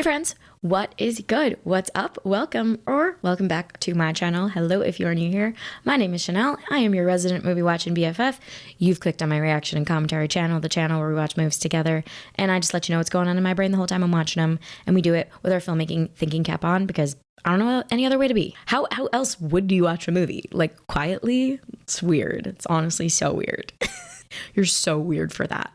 friends, what is good? What's up? Welcome back to my channel. Hello if you are new here. My name is Shanelle. I am your resident movie watching BFF. You've clicked on my reaction and commentary channel, the channel where we watch movies together, and I just let you know what's going on in my brain the whole time I'm watching them, and we do it with our filmmaking thinking cap on because I don't know any other way to be. How else would you watch a movie? Like, quietly? It's weird. It's honestly so weird. You're so weird for that.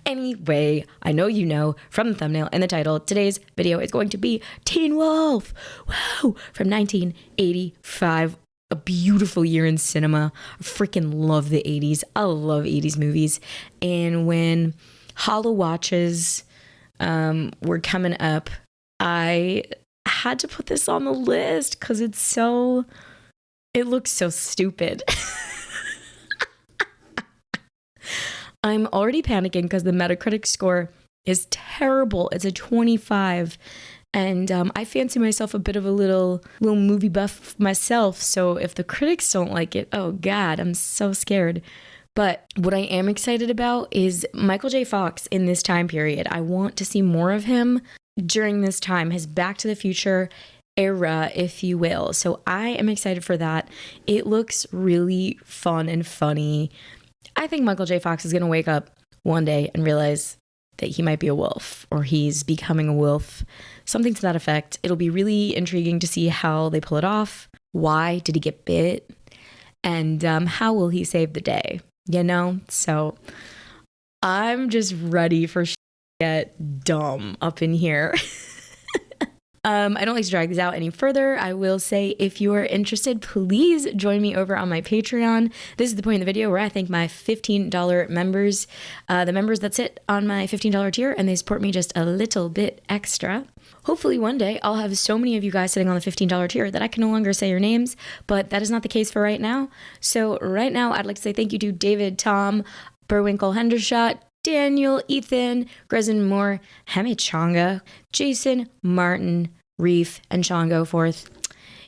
Anyway, I know you know from the thumbnail and the title, today's video is going to be Teen Wolf, whoa, from 1985, a beautiful year in cinema. I freaking love the 80s. I love 80s movies. And when Holo Watches were coming up, I had to put this on the list because it looks so stupid. I'm already panicking because the Metacritic score is terrible. It's a 25. And I fancy myself a bit of a little movie buff myself. So if the critics don't like it, oh God, I'm so scared. But what I am excited about is Michael J. Fox in this time period. I want to see more of him during this time, his Back to the Future era, if you will. So I am excited for that. It looks really fun and funny. I think Michael J. Fox is going to wake up one day and realize that he might be a wolf, or he's becoming a wolf, something to that effect. It'll be really intriguing to see how they pull it off. Why did he get bit? And how will he save the day? You know? So I'm just ready for shit to get dumb up in here. I don't like to drag these out any further. I will say, if you are interested, please join me over on my Patreon. This is the point in the video where I thank my $15 members, the members that sit on my $15 tier, and they support me just a little bit extra. Hopefully one day I'll have so many of you guys sitting on the $15 tier that I can no longer say your names, but that is not the case for right now. So right now, I'd like to say thank you to David, Tom, Burwinkle, Hendershot, Daniel, Ethan, Grezin Moore, Hemichanga, Jason, Martin, Reef, and Sean Goforth.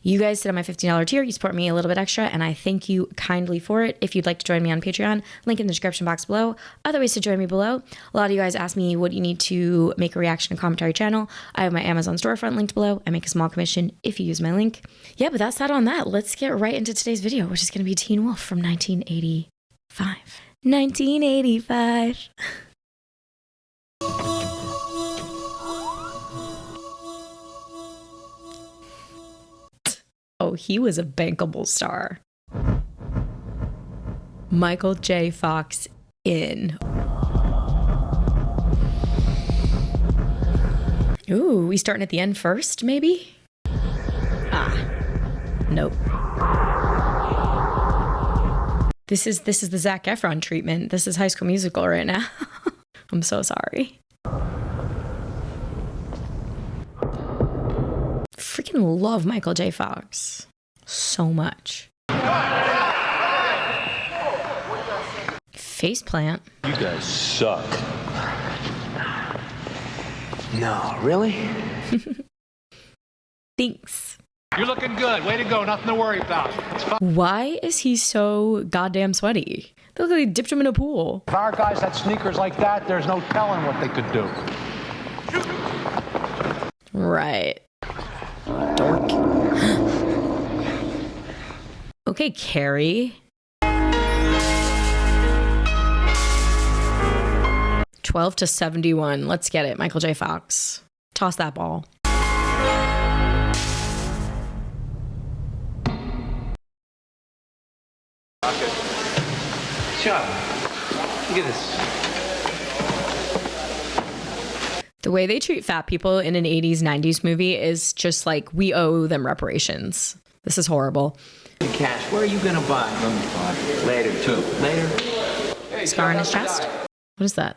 You guys sit on my $15 tier. You support me a little bit extra, and I thank you kindly for it. If you'd like to join me on Patreon, link in the description box below. Other ways to join me below. A lot of you guys ask me what you need to make a reaction and commentary channel. I have my Amazon storefront linked below. I make a small commission if you use my link. Yeah, but that's that on that. Let's get right into today's video, which is going to be Teen Wolf from 1985. 1985. Oh, he was a bankable star. Michael J. Fox in. Ooh, we starting at the end first, maybe? Ah, nope. This is the Zac Efron treatment. This is High School Musical right now. I'm so sorry. Freaking love Michael J. Fox so much. Faceplant. You guys suck. No, really? Thanks. You're looking good. Way to go. Nothing to worry about. Why is he so goddamn sweaty? They look like they dipped him in a pool. If our guys had sneakers like that, there's no telling what they could do. Right. Dork. Okay, Carrie. 12-71. Let's get it, Michael J. Fox. Toss that ball. Shut up. Look at this. The way they treat fat people in an 80s, 90s movie is just like, we owe them reparations. This is horrible. Cash, where are you gonna buy? Later, too. Later. Scar on his chest? What is that?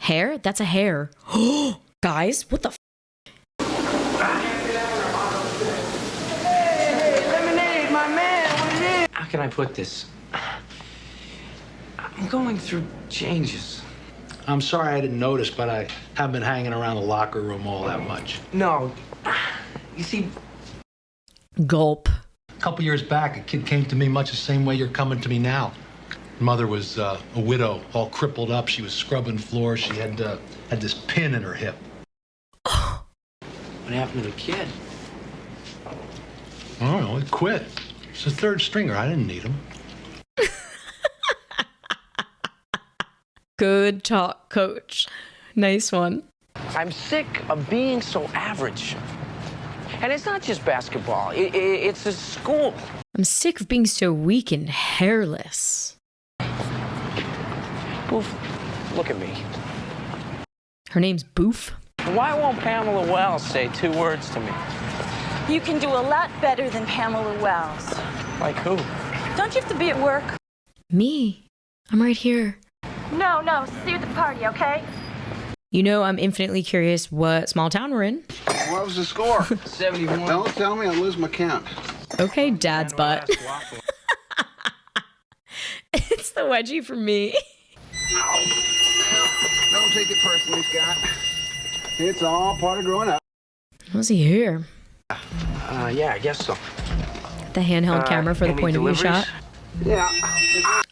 Hair? That's a hair. Guys, what the f? Hey, lemonade, my man. What is it? How can I put this? I'm going through changes. I'm sorry I didn't notice, but I haven't been hanging around the locker room all that much. No. You see... Gulp. A couple years back, a kid came to me much the same way you're coming to me now. Mother was a widow, all crippled up. She was scrubbing floors. She had this pin in her hip. What happened to the kid? I don't know. He quit. It's a third stringer. I didn't need him. Good talk, coach. Nice one. I'm sick of being so average. And it's not just basketball. It's a school. I'm sick of being so weak and hairless. Boof, look at me. Her name's Boof. Why won't Pamela Wells say 2 words to me? You can do a lot better than Pamela Wells. Like who? Don't you have to be at work? Me? I'm right here. No, see you at the party, okay? You know, I'm infinitely curious what small town we're in. What was the score? 71. Don't tell me, I'll lose my count. Okay, dad's butt. It's the wedgie for me. Don't take it personally, Scott. It's all part of growing up. Was he here? Yeah, I guess so. The handheld camera for the any point of view deliveries? shot. Yeah.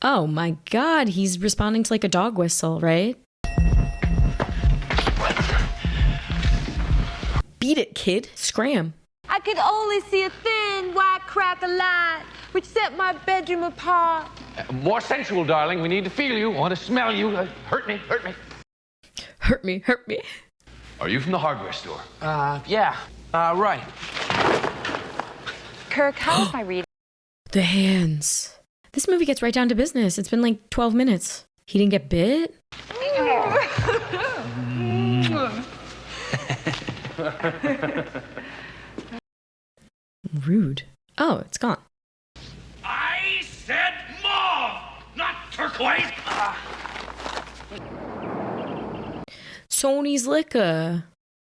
Oh my god, he's responding to like a dog whistle, right? Beat it, kid. Scram. I could only see a thin white crack of light which set my bedroom apart. More sensual, darling. We need to feel you. I want to smell you. Hurt me, hurt me. Hurt me, hurt me. Are you from the hardware store? Yeah. Right. Kirk, how's my reading? The hands. This movie gets right down to business. It's been like 12 minutes. He didn't get bit? Rude. Oh, it's gone. I said mauve, not turquoise. Sony's liquor.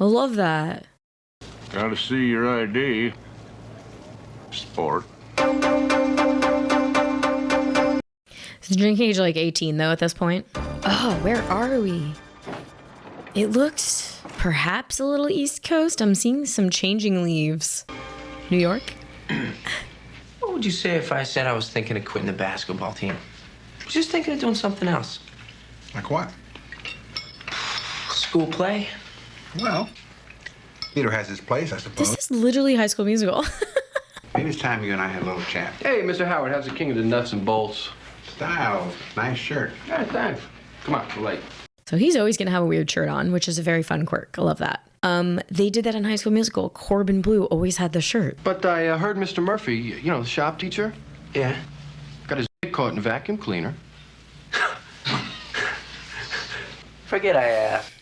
I love that. Gotta see your ID. Sport. Is the drinking age like 18 though at this point? Oh, where are we? It looks perhaps a little East Coast. I'm seeing some changing leaves. New York? What would you say if I said I was thinking of quitting the basketball team? I was just thinking of doing something else. Like what? School play? Well, Peter has his place, I suppose. This is literally High School Musical. Maybe it's time you and I had a little chat. Hey, Mr. Howard, how's the king of the nuts and bolts? Style. Nice shirt. Yeah, thanks. Come on, we're late. So he's always going to have a weird shirt on, which is a very fun quirk. I love that. They did that in High School Musical. Corbin Blue always had the shirt. But I heard Mr. Murphy, you know, the shop teacher, Yeah. got his caught in a vacuum cleaner. Forget I asked.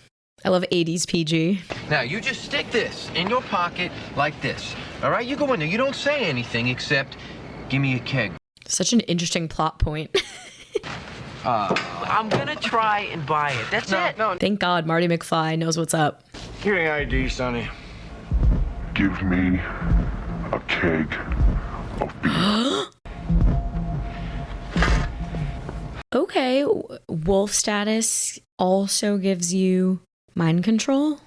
I love 80s PG. Now, you just stick this in your pocket like this. All right? You go in there. You don't say anything except, give me a keg. Such an interesting plot point. I'm gonna try and buy it. That's it. No, Thank God Marty McFly knows what's up. Give me ID, Sonny. Give me a keg of beer. Okay, wolf status also gives you mind control.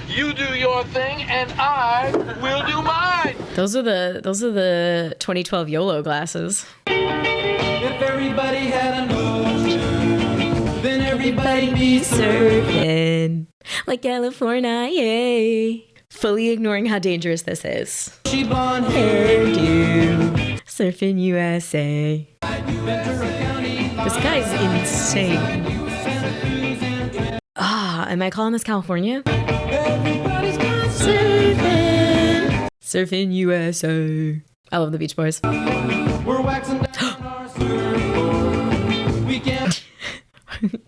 You do your thing, and I will do mine. Those are the 2012 YOLO glasses. If everybody had an ocean, then everybody be Surfing like California, yay. Fully ignoring how dangerous this is. She blonde hair. Hairdo, surfing USA. This guy's insane. Am I calling this California? Everybody's gone Surfing, surfing USA. I love the Beach Boys. We're waxing down our surfboard. We can't.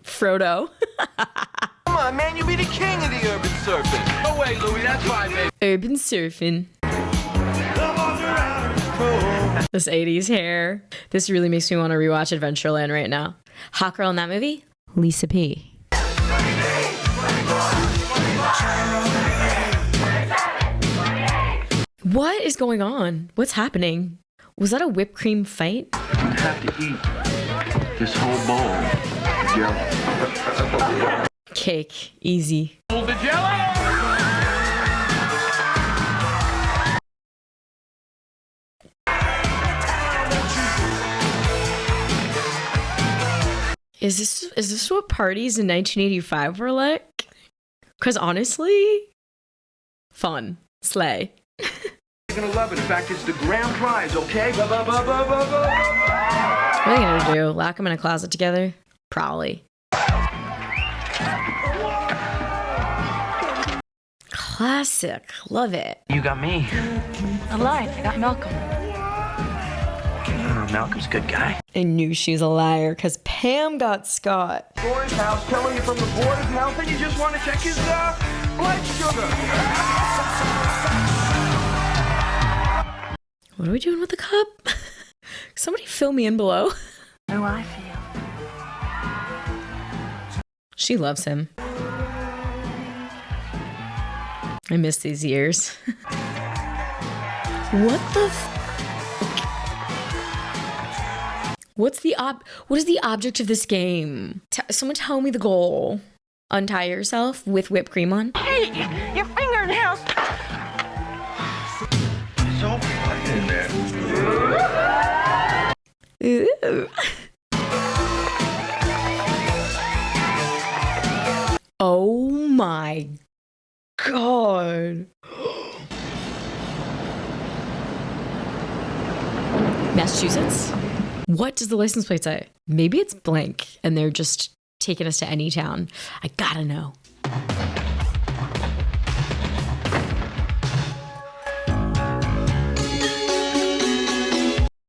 Frodo. Come on, man. You be the king of the urban surfing. No way, Louie. That's fine, baby. Urban surfing. This 80s hair. This really makes me want to rewatch Adventureland right now. Hot girl in that movie? Lisa P. What is going on? What's happening? Was that a whipped cream fight? You have to eat this whole bowl of jello. Cake. Easy. Hold the jello. Is this what parties in 1985 were like? Because honestly, Fun. Slay. You're gonna love it. In fact, it's the grand prize, okay? Ba, ba, ba, ba, ba, ba. What are they gonna do? Lock them in a closet together? Probably. Classic. Love it. You got me. I lied. I got Malcolm. Malcolm's a good guy. I knew she was a liar because Pam got Scott. Boy's house, telling you from the board of health, and you just want to check his blood sugar. What are we doing with the cup? Somebody fill me in below. How I feel. She loves him. I miss these years. What the What is the object of this game? Someone tell me the goal. Untie yourself with whipped cream on? Hey, your fingernails. So hot in there. Ooh. Oh my God. Massachusetts? What does the license plate say? Maybe it's blank and they're just taking us to any town. I gotta know.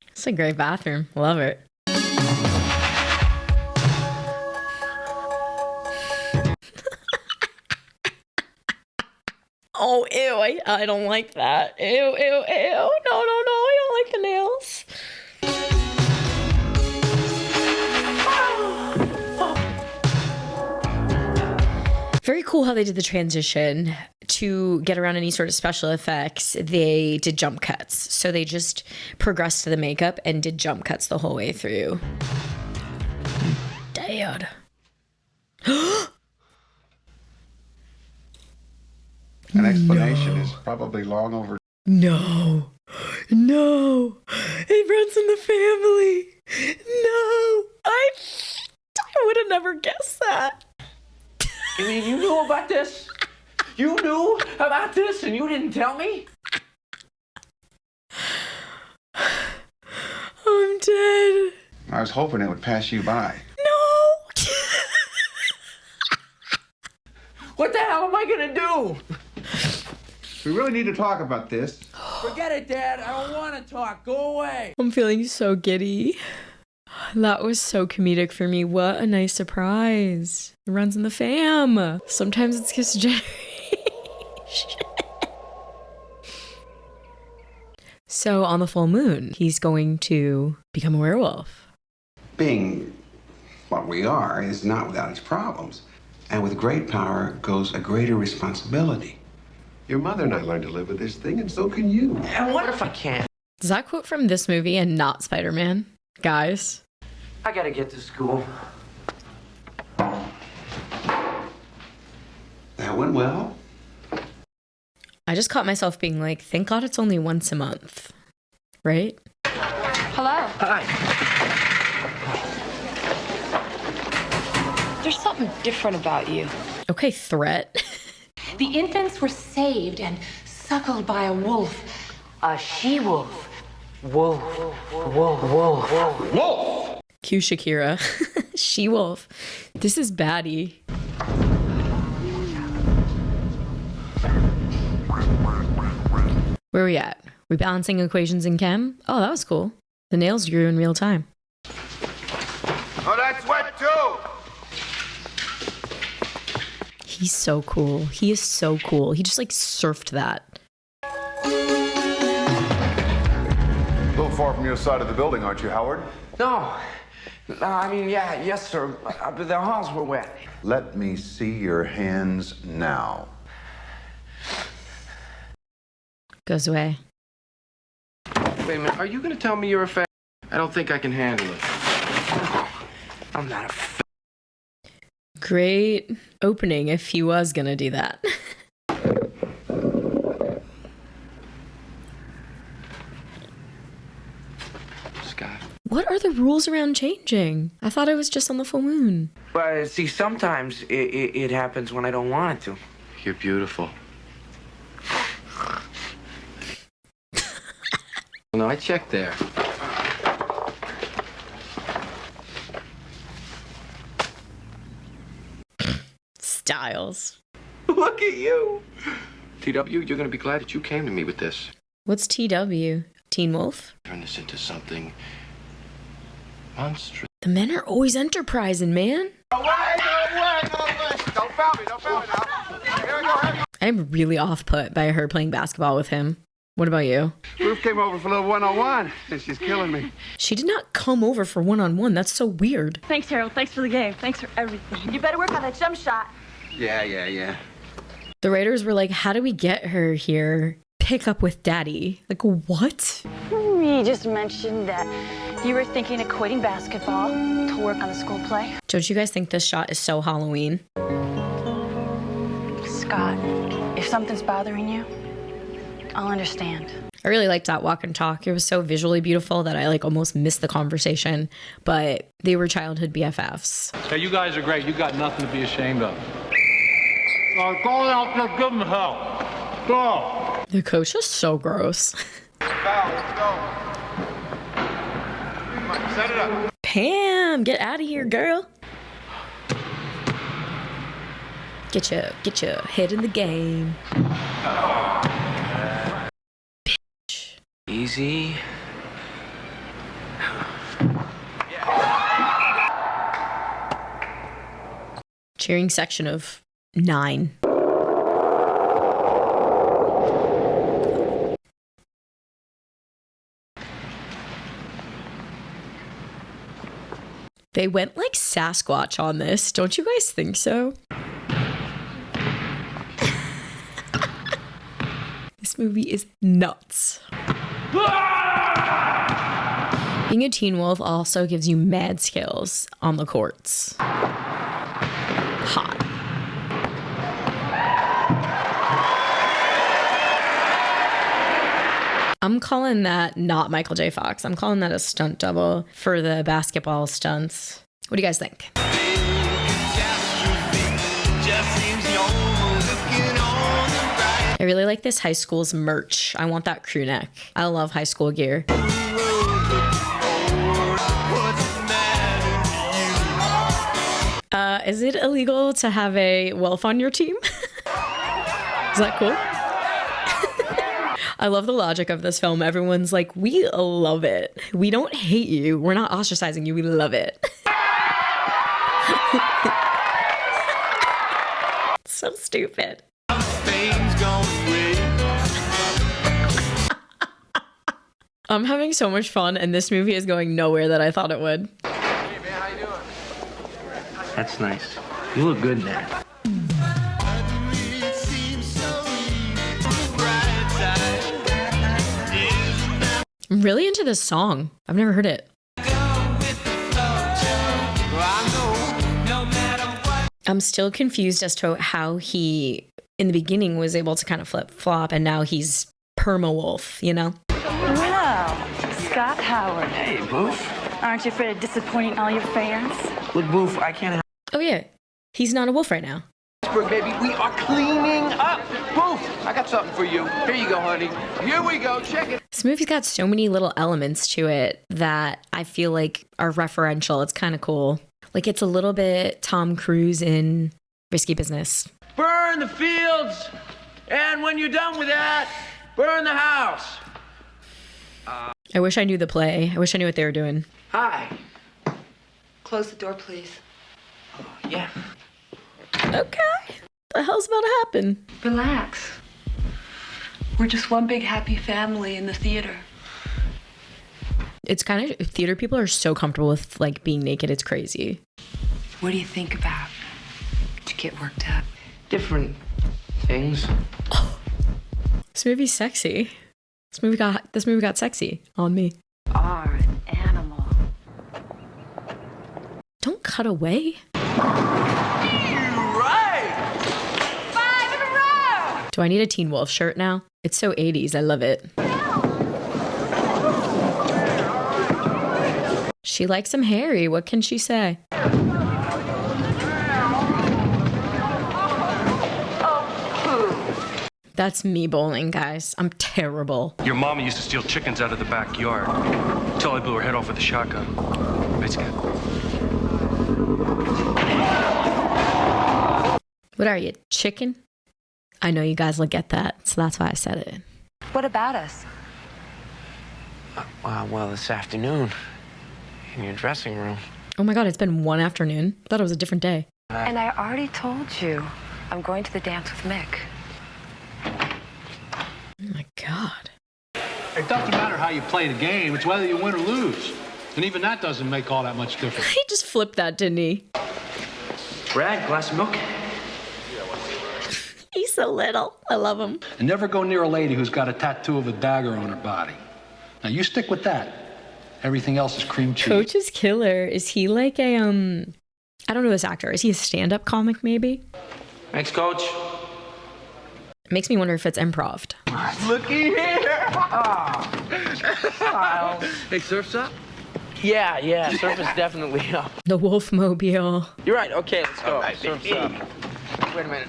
It's a great bathroom. Love it. Oh, ew, I don't like that. Ew, ew, ew. No, I don't like the nails. Very cool how they did the transition to get around any sort of special effects. They did jump cuts. So they just progressed to the makeup and did jump cuts the whole way through. Dad. An explanation is probably long overdue. No. It runs in the family. No. I would have never guessed that. You mean you knew about this? You knew about this and you didn't tell me? I'm dead. I was hoping it would pass you by. No. What the hell am I gonna do? We really need to talk about this. Forget it, Dad. I don't want to talk. Go away. I'm feeling so giddy. That was so comedic for me. What a nice surprise. It runs in the fam. Sometimes it's kiss generation. So on the full moon, he's going to become a werewolf. Being what we are is not without its problems. And with great power goes a greater responsibility. Your mother and I learned to live with this thing, and so can you. And what if I can't? Is that quote from this movie and not Spider-Man? Guys. I gotta get to school. That went well. I just caught myself being like, thank God it's only once a month. Right? Hello. Hi. There's something different about you. Okay, threat. The infants were saved and suckled by a wolf. A she-wolf. Wolf. Cue Shakira. She-wolf. This is baddie. Where are we at? We balancing equations in chem? Oh, that was cool. The nails grew in real time. Oh, that's wet too. He's so cool. He is so cool. He just like surfed that. A little far from your side of the building, aren't you, Howard? No. I mean, yeah, yes, sir. But the halls were wet. Let me see your hands now. Goes away. Wait a minute, are you gonna tell me you're a fag? I don't think I can handle it. I'm not a f. Great opening if he was gonna do that. Scott. What are the rules around changing? I thought I was just on the full moon. But see, sometimes it happens when I don't want it to. You're beautiful. no, I checked there. Styles. Look at you. TW, you're going to be glad that you came to me with this. What's TW? Teen Wolf? Turn this into something monstrous. The men are always enterprising, man. No way. Don't foul me now. Here we go. I'm really off-put by her playing basketball with him. What about you? Ruth came over for a little one-on-one, and she's killing me. She did not come over for one-on-one. That's so weird. Thanks, Harold. Thanks for the game. Thanks for everything. You better work on that jump shot. Yeah. The writers were like, how do we get her here? Pick up with daddy. Like, what? You just mentioned that you were thinking of quitting basketball to work on the school play. Don't you guys think this shot is so Halloween? Scott, if something's bothering you, I'll understand. I really liked that walk and talk. It was so visually beautiful that I like almost missed the conversation, but they were childhood BFFs. Hey, you guys are great. You got nothing to be ashamed of. Go out there, give them help. Go. The coach is so gross. Let's go. Come on, set it up. Pam, get out of here, girl. Get your head in the game. Bitch. Easy. Cheering section of 9. They went like Sasquatch on this. Don't you guys think so? This movie is nuts. Being a teen wolf also gives you mad skills on the courts. Hot. I'm calling that not Michael J. Fox. I'm calling that a stunt double for the basketball stunts. What do you guys think? I really like this high school's merch. I want that crew neck. I love high school gear. Is it illegal to have a wolf on your team? Is that cool? I love the logic of this film. Everyone's like, we love it. We don't hate you. We're not ostracizing you. We love it. So stupid. I'm having so much fun, and this movie is going nowhere that I thought it would. Hey, man, how you doing? That's nice. You look good in that. I'm really into this song. I've never heard it. I'm still confused as to how he, in the beginning, was able to kind of flip-flop, and now he's perma-wolf, you know? Wow, Scott Howard. Hey, Boof. Aren't you afraid of disappointing all your fans? Look, Boof, I can't have... Oh, yeah. He's not a wolf right now. Baby, we are cleaning up. Boof, I got something for you. Here you go, honey. Here we go. Check it. This movie's got so many little elements to it that I feel like are referential. It's kind of cool. Like, it's a little bit Tom Cruise in Risky Business. Burn the fields, and when you're done with that, burn the house. I wish I knew the play. I wish I knew what they were doing. Hi. Close the door, please. Yeah. Okay. The hell's about to happen? Relax. We're just one big happy family in the theater. It's kind of, theater people are so comfortable with like being naked. It's crazy. What do you think about? Did you get worked up? Different things. Oh, this movie's sexy. This movie got sexy on me. Are an animal. Don't cut away. Right. 5 in a row! Do I need a Teen Wolf shirt now? It's so 80s. I love it. She likes him hairy. What can she say? That's me bowling, guys. I'm terrible. Your mama used to steal chickens out of the backyard until I blew her head off with a shotgun. Right, Scott? What are you, chicken? I know you guys will get that, so that's why I said it. What about us? Well, this afternoon, in your dressing room. Oh my God, it's been one afternoon. Thought it was a different day. And I already told you, I'm going to the dance with Mick. Oh my God. It doesn't matter how you play the game. It's whether you win or lose. And even that doesn't make all that much difference. He just flipped that, didn't he? Brad, glass of milk? He's so little. I love him. And never go near a lady who's got a tattoo of a dagger on her body. Now, you stick with that. Everything else is cream cheese. Coach is killer. Is he like a, I don't know this actor. Is he a stand-up comic, maybe? Thanks, Coach. Makes me wonder if it's improv. Looky here! Oh. Hey, surf's up? Yeah, surf is definitely up. The Wolfmobile. You're right, okay, let's go. Right, Surf's baby. up. Wait a minute.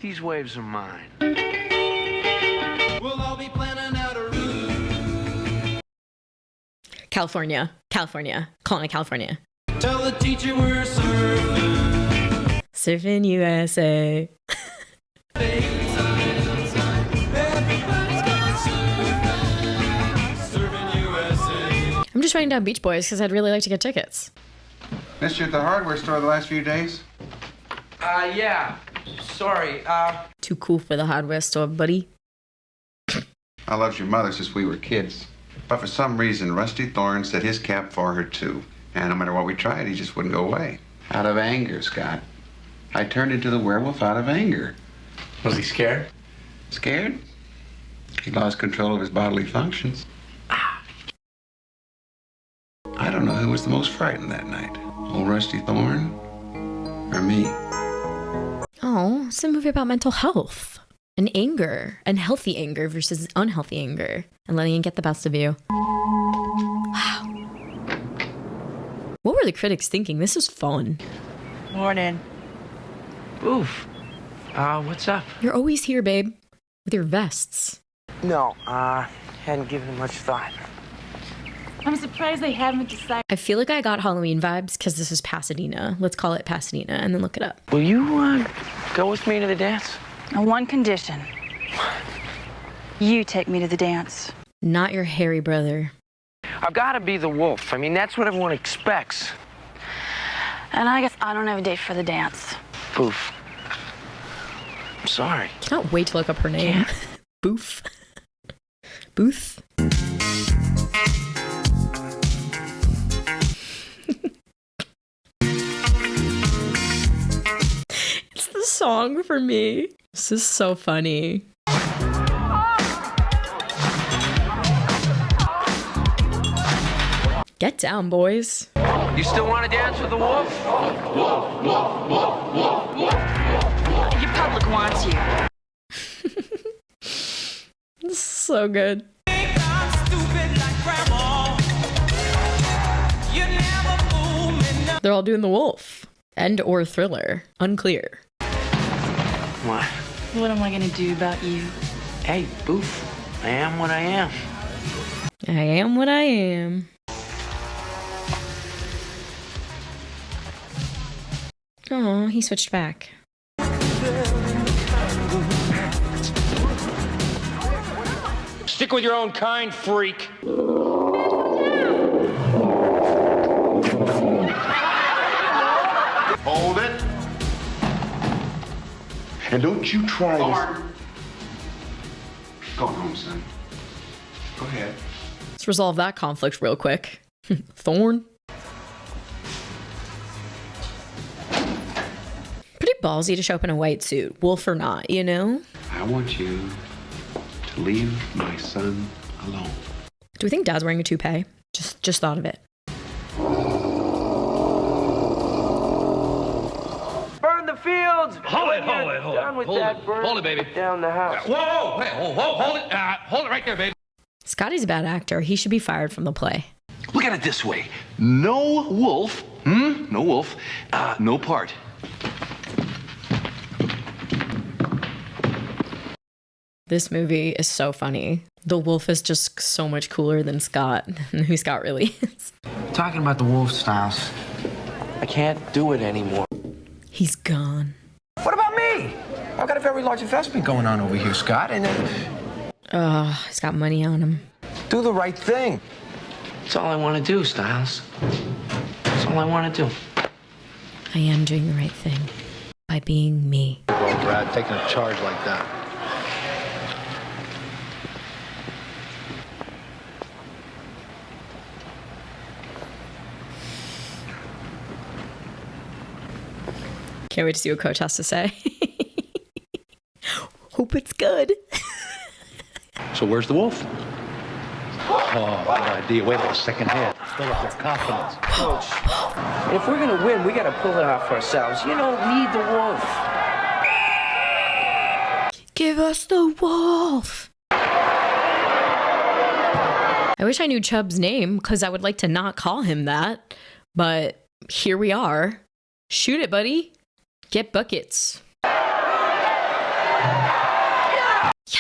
These waves are mine. We'll all be planning out a route. California. Calling it California. Tell the teacher we're surfing. Surfing USA. Everybody's going surfing USA. I'm just writing down Beach Boys because I'd really like to get tickets. Missed you at the hardware store the last few days? Yeah. Sorry, Too cool for the hardware store, buddy. I loved your mother since we were kids. But for some reason, Rusty Thorne set his cap for her, too. And no matter what we tried, he just wouldn't go away. Out of anger, Scott. I turned into the werewolf out of anger. Was he scared? Scared? He lost control of his bodily functions. I don't know who was the most frightened that night. Old Rusty Thorne or me? Oh, it's a movie about mental health and anger and healthy anger versus unhealthy anger and letting it get the best of you. Wow. What were the critics thinking? This is fun. Morning. Oof. What's up? You're always here, babe, with your vests. No, hadn't given it much thought. I'm surprised they haven't decided. I feel like I got Halloween vibes because this is Pasadena. Let's call it Pasadena and then look it up. Will you, go with me to the dance? On one condition. You take me to the dance. Not your hairy brother. I've got to be the wolf. I mean, that's what everyone expects. And I guess I don't have a date for the dance. Poof. I'm sorry. Cannot wait to look up her name. Boof. Booth. It's the song for me. This is so funny. Get down, boys. You still want to dance with the wolf? Your public wants you. This is so good. They're all doing the wolf and or thriller. Unclear. What? What am I gonna do about you? Hey, Boof. I am what I am. I am what I am. Oh, he switched back. Stick with your own kind, freak. Hold it. And don't you try this. Go home, son. Go ahead. Let's resolve that conflict real quick. Thorn. Pretty ballsy to show up in a white suit, wolf or not, you know? I want you to leave my son alone. Do we think Dad's wearing a toupee? Just thought of it. Burn the fields! Hold it, When you're hold it. Done with Hold that, it. burn Hold it, baby. down the house. Whoa, hey, hold it. Hold it right there, baby. Scotty's a bad actor. He should be fired from the play. Look at it this way. No wolf, no wolf, no part. This movie is so funny. The wolf is just so much cooler than Scott, who Scott really is. Talking about the wolf, Styles. I can't do it anymore. He's gone. What about me? I've got a very large investment going on over here, Scott, and he's got money on him. do the right thing. That's all I want to do, Styles. That's all I want to do. I am doing the right thing by being me. Well, Brad, taking a charge like that. Can't wait to see what Coach has to say. Hope it's good. So where's the wolf? Oh, good idea. Wait till the second half. Fill up their confidence. Coach, if we're going to win, we got to pull it off ourselves. You don't need the wolf. Give us the wolf. I wish I knew Chubb's name because I would like to not call him that. But here we are. Shoot it, buddy. Get buckets.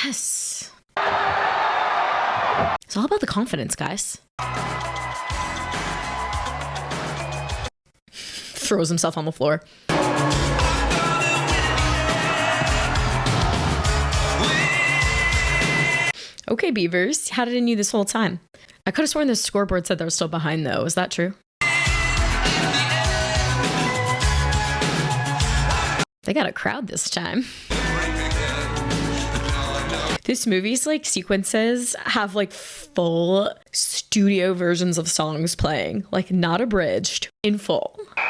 Yes. It's all about the confidence, guys. Throws himself on the floor. Okay, Beavers. Had it in you this whole time. I could have sworn the scoreboard said they were still behind, though. Is that true? They got a crowd this time. This movie's like sequences have like full studio versions of songs playing, like not abridged, in full. I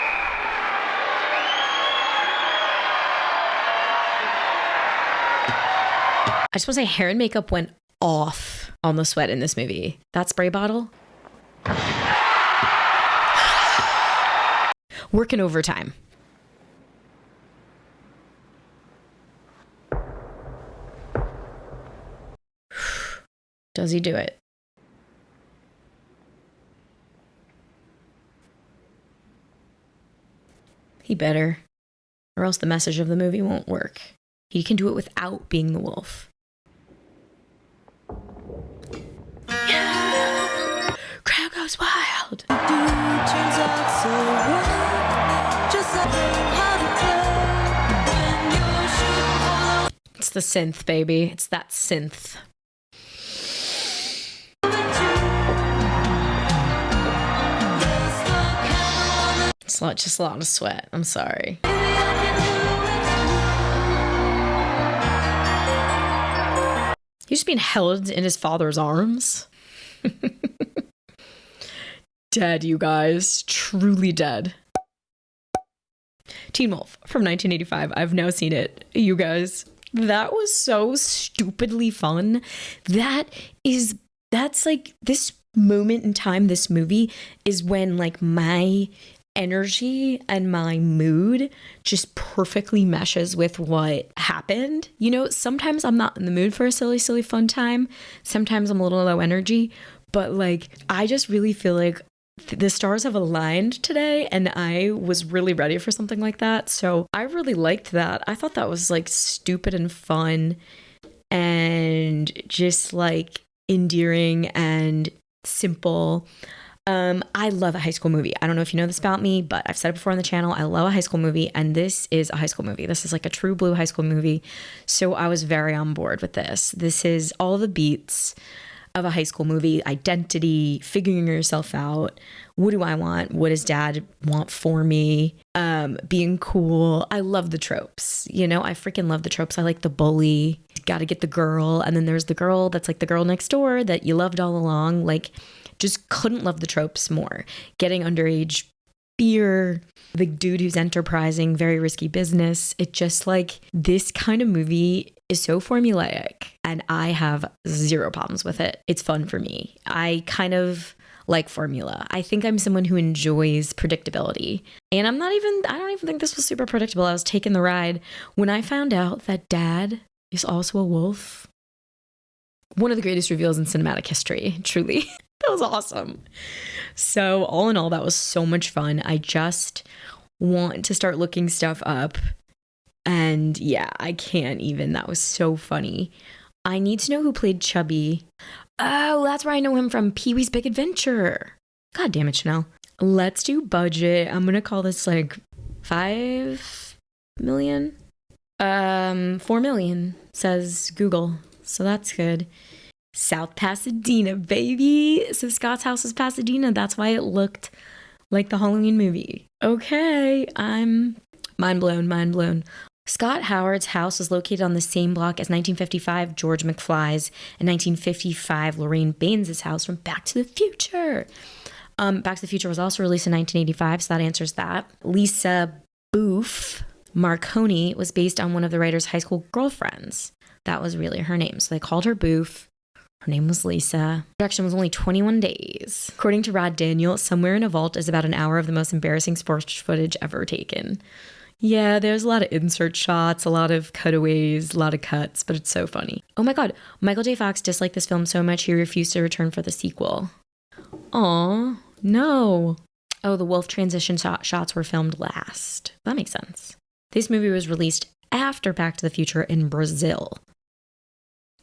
just want to say hair and makeup went off on the sweat in this movie. That spray bottle. Working overtime. Does he do it? He better, or else the message of the movie won't work. He can do it without being the wolf. Yeah. Crowd goes wild. It's the synth, baby. It's that synth. It's not just a lot of sweat. I'm sorry. He's just being held in his father's arms. Dead, you guys. Truly dead. Teen Wolf from 1985. I've now seen it. You guys, that was so stupidly fun. That's like this moment in time, this movie is when like my energy and my mood just perfectly meshes with what happened. You know, sometimes I'm not in the mood for a silly, silly fun time. Sometimes I'm a little low energy, but like, I just really feel like the stars have aligned today and I was really ready for something like that. So I really liked that. I thought that was like stupid and fun and just like endearing and simple. I love a high school movie. I don't know if you know this about me, but I've said it before on the channel. I love a high school movie, and this is a high school movie. This is like a true blue high school movie. So I was very on board with this. This is all the beats of a high school movie: identity, figuring yourself out. What do I want? What does dad want for me? Being cool. I love the tropes. You know, I freaking love the tropes. I like the bully. Got to get the girl. And then there's the girl that's like the girl next door that you loved all along. Like, just couldn't love the tropes more. Getting underage beer, the dude who's enterprising, very risky business. It just like, this kind of movie is so formulaic and I have zero problems with it. It's fun for me. I kind of like formula. I think I'm someone who enjoys predictability. And I don't even think this was super predictable. I was taking the ride. When I found out that dad is also a wolf, one of the greatest reveals in cinematic history, truly. That was awesome. So all in all, that was so much fun. I just want to start looking stuff up. And yeah, I can't even. That was so funny. I need to know who played Chubby. Oh, that's where I know him from, Pee-wee's Big Adventure. God damn it, Shanelle. Let's do budget. I'm going to call this like 5 million. 4 million, says Google. So that's good. South Pasadena, baby. So Scott's house was Pasadena. That's why it looked like the Halloween movie. Okay, I'm mind blown. Scott Howard's house was located on the same block as 1955 George McFly's and 1955 Lorraine Baines' house from Back to the Future. Back to the Future was also released in 1985, so that answers that. Lisa Boof Marconi was based on one of the writer's high school girlfriends. That was really her name, so they called her Boof. Her name was Lisa. Production was only 21 days. According to Rod Daniel, Somewhere in a Vault is about an hour of the most embarrassing sports footage ever taken. Yeah, there's a lot of insert shots, a lot of cutaways, a lot of cuts, but it's so funny. Oh my God, Michael J. Fox disliked this film so much he refused to return for the sequel. Aw, no. Oh, the wolf transition shots were filmed last. That makes sense. This movie was released after Back to the Future in Brazil.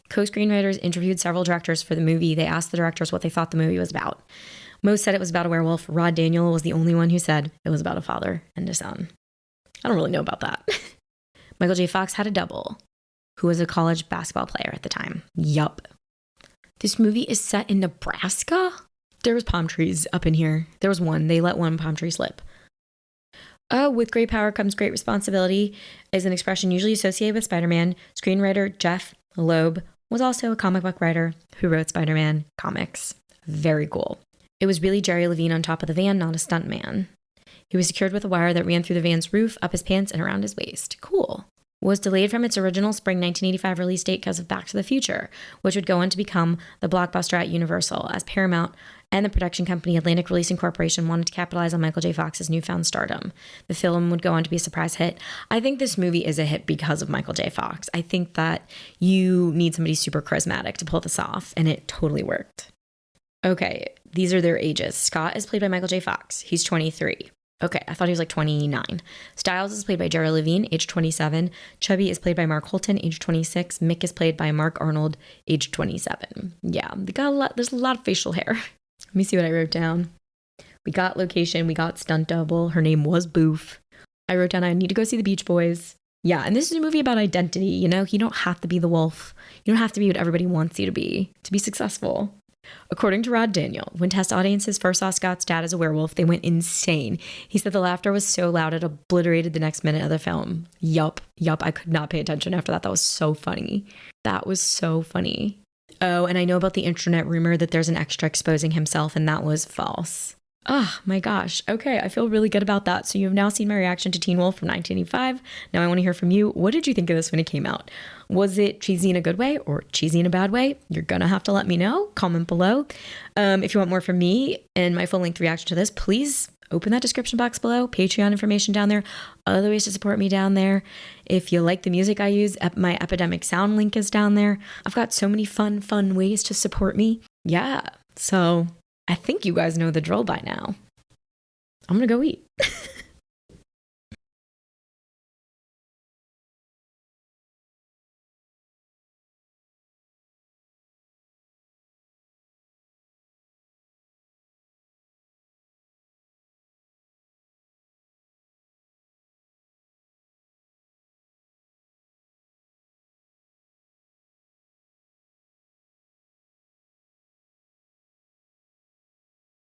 Co-screenwriters interviewed several directors for the movie. They asked the directors what they thought the movie was about. Most said it was about a werewolf. Rod Daniel was the only one who said it was about a father and a son. I don't really know about that. Michael J. Fox had a double, who was a college basketball player at the time. Yup. This movie is set in Nebraska? There was palm trees up in here. There was one. They let one palm tree slip. Oh, with great power comes great responsibility is an expression usually associated with Spider-Man. Screenwriter Jeff Loeb was also a comic book writer who wrote Spider-Man comics. Very cool. It was really Jerry Levine on top of the van, not a stuntman. He was secured with a wire that ran through the van's roof, up his pants, and around his waist. Cool. Was delayed from its original spring 1985 release date because of Back to the Future, which would go on to become the blockbuster at Universal, as Paramount and the production company Atlantic Releasing Corporation wanted to capitalize on Michael J. Fox's newfound stardom. The film would go on to be a surprise hit. I think this movie is a hit because of Michael J. Fox. I think that you need somebody super charismatic to pull this off, and it totally worked. Okay, these are their ages. Scott is played by Michael J. Fox. He's 23. Okay, I thought he was like 29. Styles is played by Jerry Levine, age 27. Chubby is played by Mark Holton, age 26. Mick is played by Mark Arnold, age 27. Yeah, they got a lot. There's a lot of facial hair. Let me see what I wrote down. We got location. We got stunt double. Her name was Boof. I wrote down I need to go see the Beach Boys. Yeah, and this is a movie about identity. You know, you don't have to be the wolf. You don't have to be what everybody wants you to be successful. According to Rod Daniel, when test audiences first saw Scott's dad as a werewolf, they went insane. He said the laughter was so loud it obliterated the next minute of the film. Yup, I could not pay attention after that. That was so funny. Oh, and I know about the internet rumor that there's an extra exposing himself, and that was false. Oh my gosh. Okay, I feel really good about that. So you've now seen my reaction to Teen Wolf from 1985. Now I want to hear from you. What did you think of this when it came out? Was it cheesy in a good way or cheesy in a bad way? You're going to have to let me know. Comment below. If you want more from me and my full-length reaction to this, please open that description box below. Patreon information down there. Other ways to support me down there. If you like the music I use, my Epidemic Sound link is down there. I've got so many fun ways to support me. Yeah, so I think you guys know the drill by now. I'm gonna go eat.